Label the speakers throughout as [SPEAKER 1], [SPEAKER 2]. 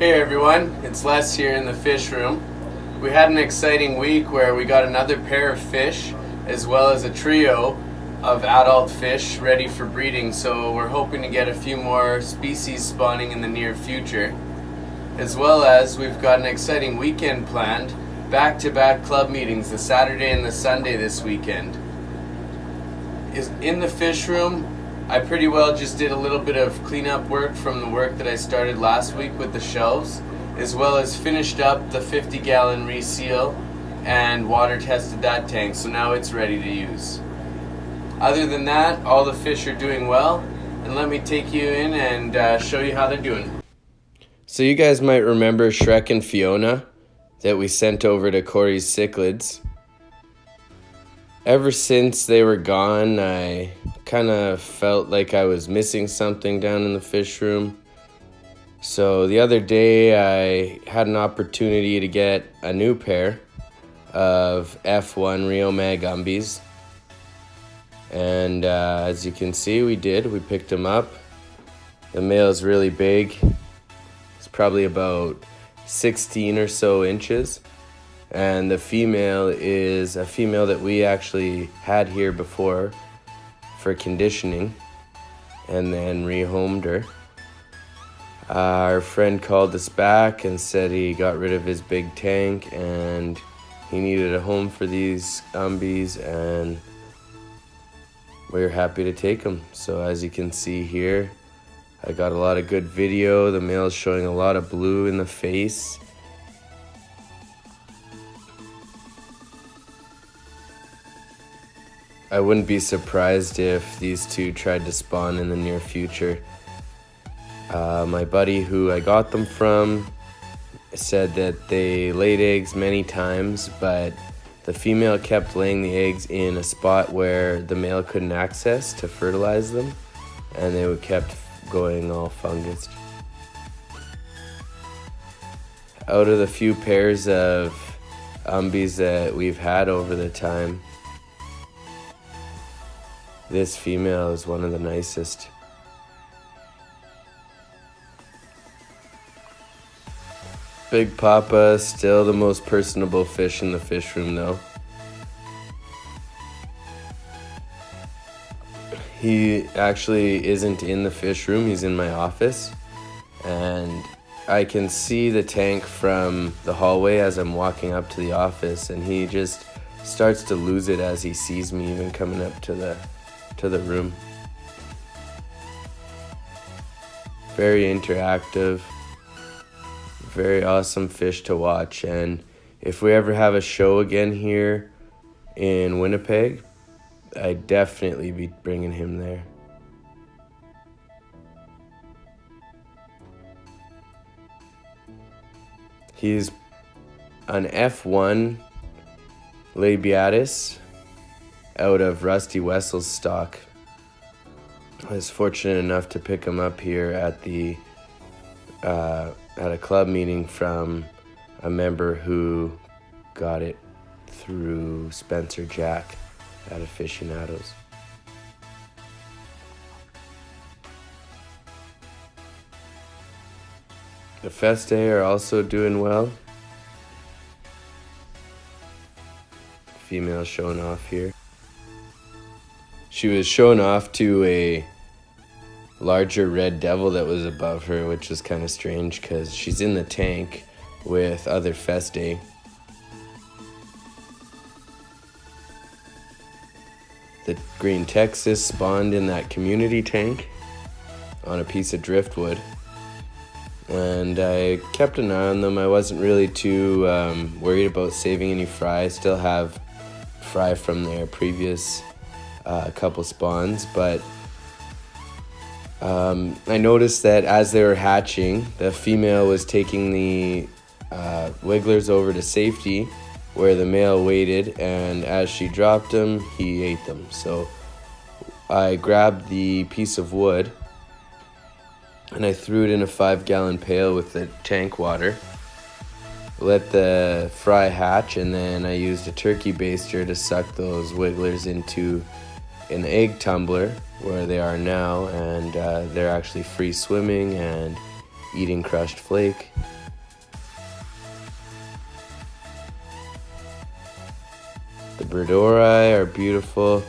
[SPEAKER 1] Hey everyone, it's Les here in the fish room. We had an exciting week where we got another pair of fish as well as a trio of adult fish ready for breeding, so we're hoping to get a few more species spawning in the near future. As well as we've got an exciting weekend planned, back-to-back club meetings, the Saturday and the Sunday this weekend. In the fish room, I pretty well just did a little bit of cleanup work from the work that I started last week with the shelves, as well as finished up the 50-gallon reseal and water tested that tank, so now it's ready to use. Other than that, all the fish are doing well, and let me take you in and show you how they're doing. So you guys might remember Shrek and Fiona that we sent over to Corey's cichlids. Ever since they were gone, I kind of felt like I was missing something down in the fish room. So the other day I had an opportunity to get a new pair of F1 Rio Mag Umbies. And as you can see, we picked them up. The male is really big. It's probably about 16 or so inches. And the female is a female that we actually had here before for conditioning and then rehomed her. Our friend called us back and said he got rid of his big tank and he needed a home for these umbies, and we're happy to take them. So as you can see here, I got a lot of good video. The male's showing a lot of blue in the face. I wouldn't be surprised if these two tried to spawn in the near future. My buddy who I got them from said that they laid eggs many times, but the female kept laying the eggs in a spot where the male couldn't access to fertilize them, and they kept going all fungus. Out of the few pairs of umbies that we've had over the time, this female is one of the nicest. Big Papa, still the most personable fish in the fish room though. He actually isn't in the fish room, he's in my office. And I can see the tank from the hallway as I'm walking up to the office, and he just starts to lose it as he sees me even coming up to the room. Very interactive, very awesome fish to watch, and if we ever have a show again here in Winnipeg, I'd definitely be bringing him there. He's an F1 labiatus out of Rusty Wessel's stock. I was fortunate enough to pick him up here at a club meeting from a member who got it through Spencer Jack at Aficionados. The Feste are also doing well. Female showing off here. She was shown off to a larger red devil that was above her, which was kind of strange because she's in the tank with other Feste. The green Texas spawned in that community tank on a piece of driftwood, and I kept an eye on them. I wasn't really too worried about saving any fry. I still have fry from their previous couple spawns, but I noticed that as they were hatching, the female was taking the wigglers over to safety where the male waited, and as she dropped them, he ate them. So I grabbed the piece of wood and I threw it in a 5-gallon pail with the tank water, let the fry hatch, and then I used a turkey baster to suck those wigglers into an egg tumbler where they are now, and they're actually free swimming and eating crushed flake. The Bredori are beautiful.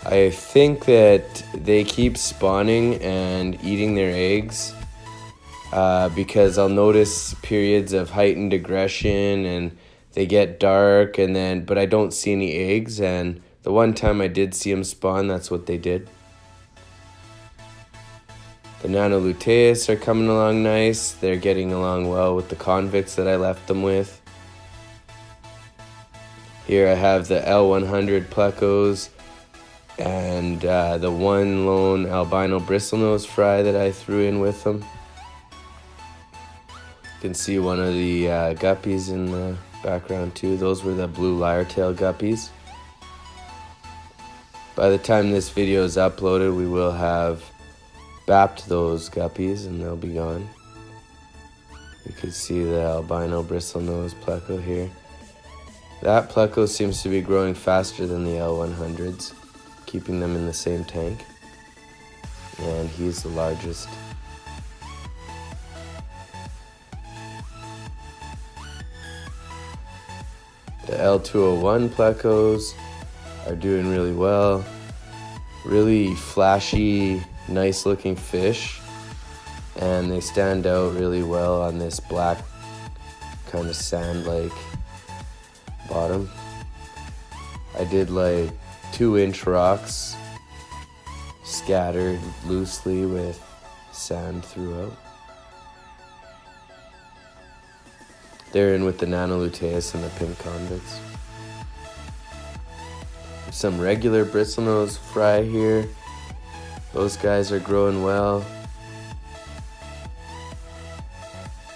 [SPEAKER 1] I think that they keep spawning and eating their eggs because I'll notice periods of heightened aggression and they get dark, but I don't see any eggs, and the one time I did see them spawn, that's what they did. The Nanoluteus are coming along nice. They're getting along well with the convicts that I left them with. Here I have the L100 plecos and the one lone albino bristlenose fry that I threw in with them. You can see one of the guppies in the background too. Those were the blue lyre-tail guppies. By the time this video is uploaded, we will have bapped those guppies and they'll be gone. You can see the albino bristlenose pleco here. That pleco seems to be growing faster than the L100s, keeping them in the same tank. And he's the largest. The L201 plecos are doing really well. Really flashy, nice looking fish. And they stand out really well on this black kind of sand-like bottom. I did like 2-inch rocks scattered loosely with sand throughout. They're in with the Nanoluteus and the pink convicts. Some regular bristlenose fry here. Those guys are growing well.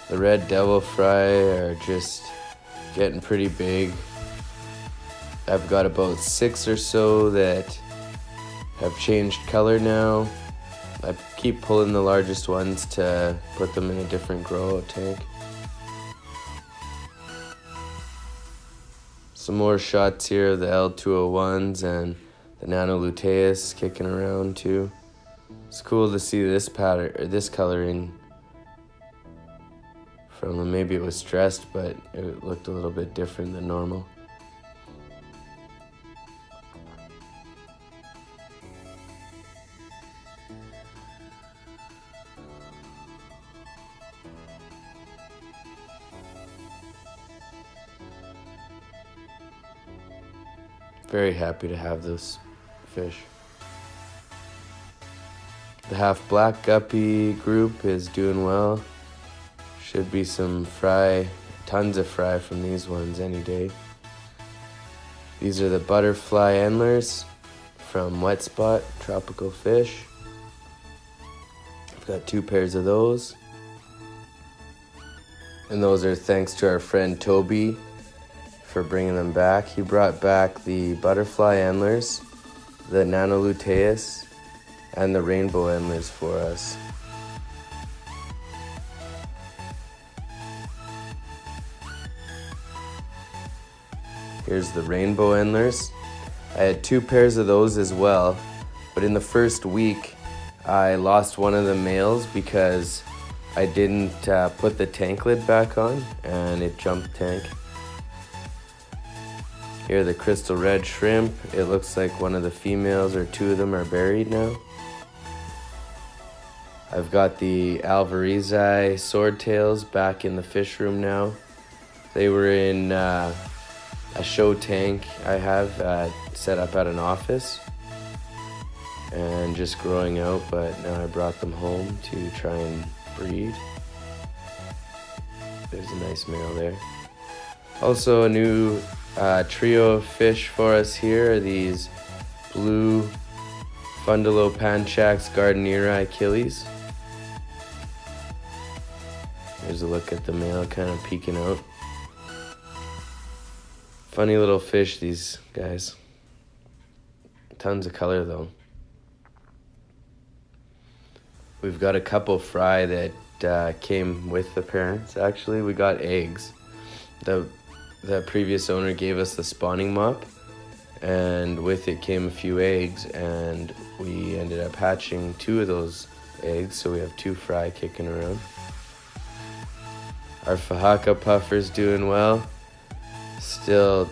[SPEAKER 1] The red devil fry are just getting pretty big. I've got about 6 or so that have changed color now. I keep pulling the largest ones to put them in a different grow out tank. Some more shots here of the L201s and the Nanoluteus kicking around too. It's cool to see this pattern or this coloring from them. Maybe it was stressed, but it looked a little bit different than normal. Very happy to have this fish. The half black guppy group is doing well. Should be some fry, tons of fry from these ones any day. These are the butterfly endlers from Wet Spot Tropical Fish. I've got 2 pairs of those. And those are thanks to our friend Toby for bringing them back. He brought back the butterfly endlers, the Nanoluteus, and the rainbow endlers for us. Here's the rainbow endlers. I had 2 pairs of those as well, but in the first week I lost one of the males because I didn't put the tank lid back on and it jumped tank. Here are the crystal red shrimp. It looks like one of the females or 2 of them are buried now. I've got the Alvarezi swordtails back in the fish room now. They were in a show tank I have set up at an office and just growing out, but now I brought them home to try and breed. There's a nice male there. Also a new trio of fish for us here are these blue Fundulopanchax gardneri Achilles. Here's a look at the male kind of peeking out. Funny little fish, these guys. Tons of color though. We've got a couple fry that came with the parents. Actually, we got eggs. The previous owner gave us the spawning mop, and with it came a few eggs, and we ended up hatching 2 of those eggs, so we have 2 fry kicking around. Our Fahaka puffer's doing well. Still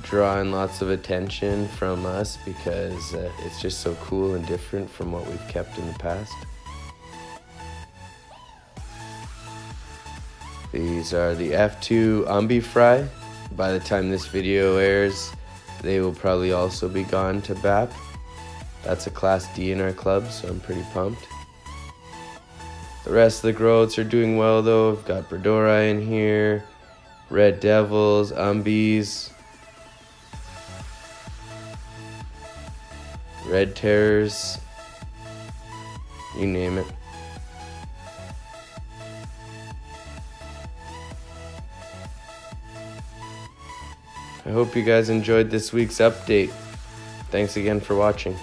[SPEAKER 1] drawing lots of attention from us because it's just so cool and different from what we've kept in the past. These are the F2 Umbi Fry. By the time this video airs, they will probably also be gone to BAP. That's a Class D in our club, so I'm pretty pumped. The rest of the growths are doing well though. We've got Bredori in here, Red Devils, Umbis, Red Terrors, you name it. I hope you guys enjoyed this week's update. Thanks again for watching.